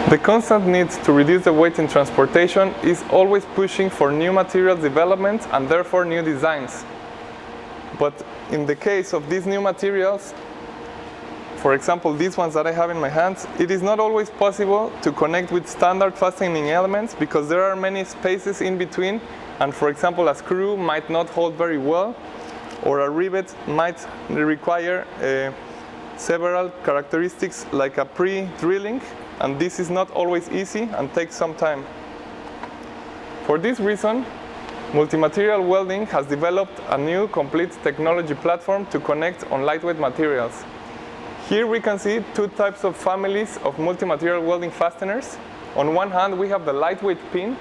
The constant need to reduce the weight in transportation is always pushing for new materials development and therefore new designs. But in the case of these new materials, for example, these ones that I have in my hands, it is not always possible to connect with standard fastening elements because there are many spaces in between, and for example, a screw might not hold very well, or a rivet might require several characteristics like a pre-drilling, and this is not always easy and takes some time. For this reason, MultiMaterial Welding has developed a new complete technology platform to connect on lightweight materials. Here we can see two types of families of multi-material welding fasteners. On one hand, we have the lightweight pin,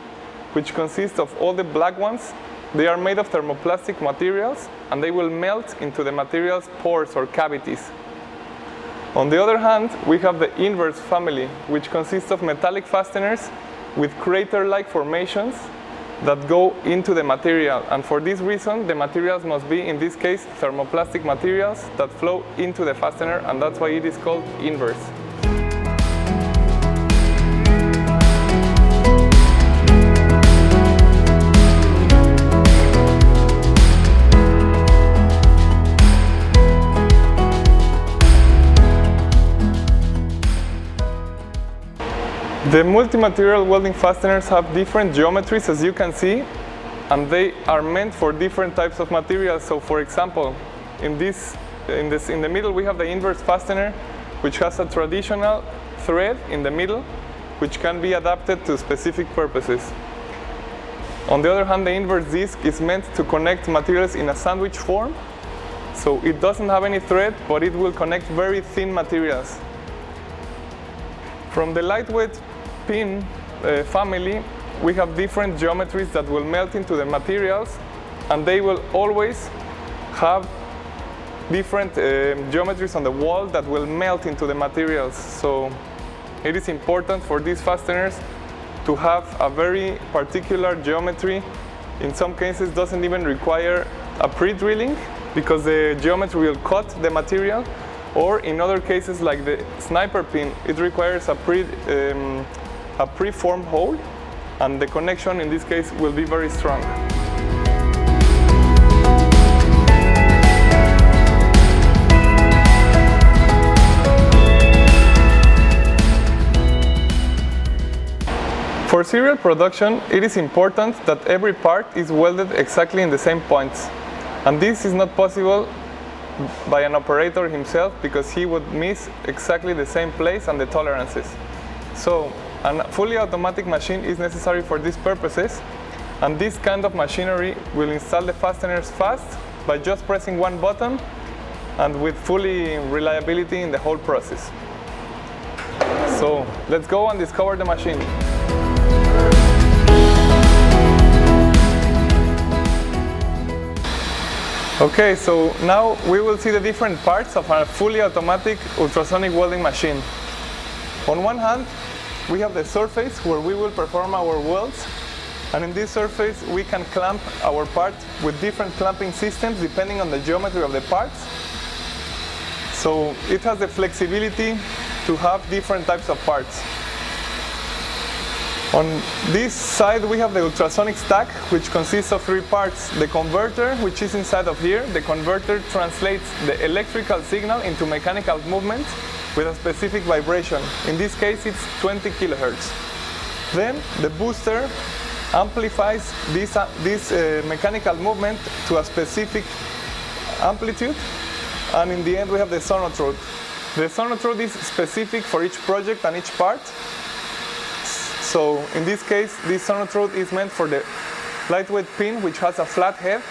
which consists of all the black ones. They are made of thermoplastic materials, and they will melt into the material's pores or cavities. On the other hand, we have the inverse family, which consists of metallic fasteners with crater-like formations that go into the material, and for this reason the materials must be, in this case, thermoplastic materials that flow into the fastener, and that's why it is called inverse. The multi-material welding fasteners have different geometries, as you can see, and they are meant for different types of materials. So for example, in the middle we have the inverse fastener, which has a traditional thread in the middle, which can be adapted to specific purposes. On the other hand, the inverse disc is meant to connect materials in a sandwich form, so it doesn't have any thread, but it will connect very thin materials. From the lightweight pin family, we have different geometries that will melt into the materials, and they will always have different geometries on the wall that will melt into the materials. So it is important for these fasteners to have a very particular geometry. In some cases, doesn't even require a pre-drilling because the geometry will cut the material, or in other cases like the sniper pin, it requires a pre-formed hole, and the connection in this case will be very strong. For serial production, it is important that every part is welded exactly in the same points, and this is not possible by an operator himself because he would miss exactly the same place and the tolerances. So a fully automatic machine is necessary for these purposes, and this kind of machinery will install the fasteners fast by just pressing one button and with fully reliability in the whole process. So let's go and discover the machine. Okay, so now we will see the different parts of a fully automatic ultrasonic welding machine. On one hand, we have the surface where we will perform our welds, and in this surface we can clamp our part with different clamping systems depending on the geometry of the parts. So it has the flexibility to have different types of parts. On this side we have the ultrasonic stack, which consists of three parts. The converter, which is inside of here. The converter translates the electrical signal into mechanical movement with a specific vibration. In this case it's 20 kilohertz. Then the booster amplifies this mechanical movement to a specific amplitude, and in the end we have the sonotrode. The sonotrode is specific for each project and each part. So in this case, this sonotrode is meant for the lightweight pin, which has a flat head.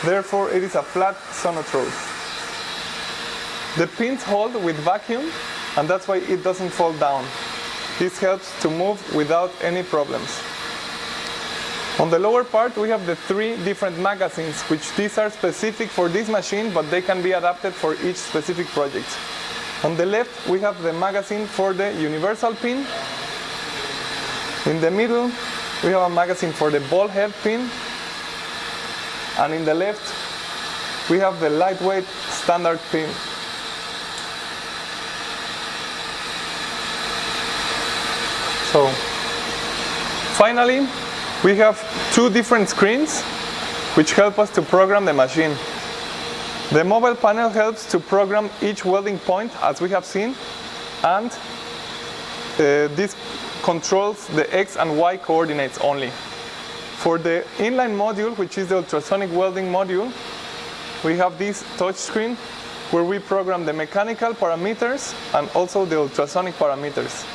Therefore, it is a flat sonotrode. The pins hold with vacuum, and that's why it doesn't fall down. This helps to move without any problems. On the lower part, we have the three different magazines, which these are specific for this machine, but they can be adapted for each specific project. On the left, we have the magazine for the universal pin. In the middle, we have a magazine for the ball head pin, and in the left, we have the lightweight standard pin. So finally, we have two different screens which help us to program the machine. The mobile panel helps to program each welding point, as we have seen, and this controls the X and Y coordinates only. For the inline module, which is the ultrasonic welding module, we have this touch screen where we program the mechanical parameters and also the ultrasonic parameters.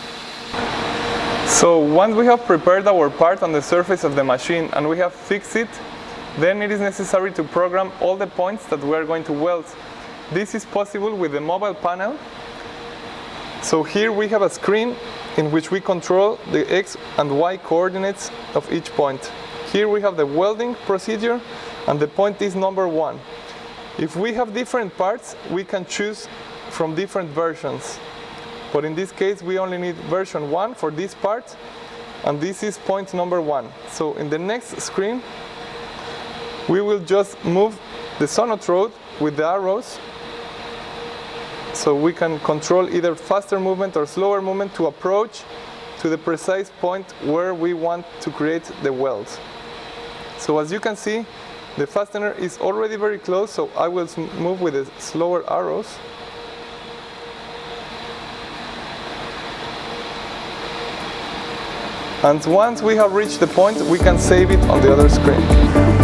So once we have prepared our part on the surface of the machine and we have fixed it, then it is necessary to program all the points that we are going to weld. This is possible with the mobile panel. So here we have a screen in which we control the X and Y coordinates of each point. Here we have the welding procedure and the point is number 1. If we have different parts, we can choose from different versions. But in this case, we only need version 1 for this part, and this is point number 1. So in the next screen, we will just move the sonotrode with the arrows, so we can control either faster movement or slower movement to approach to the precise point where we want to create the weld. So as you can see, the fastener is already very close, so I will move with the slower arrows. And once we have reached the point, we can save it on the other screen.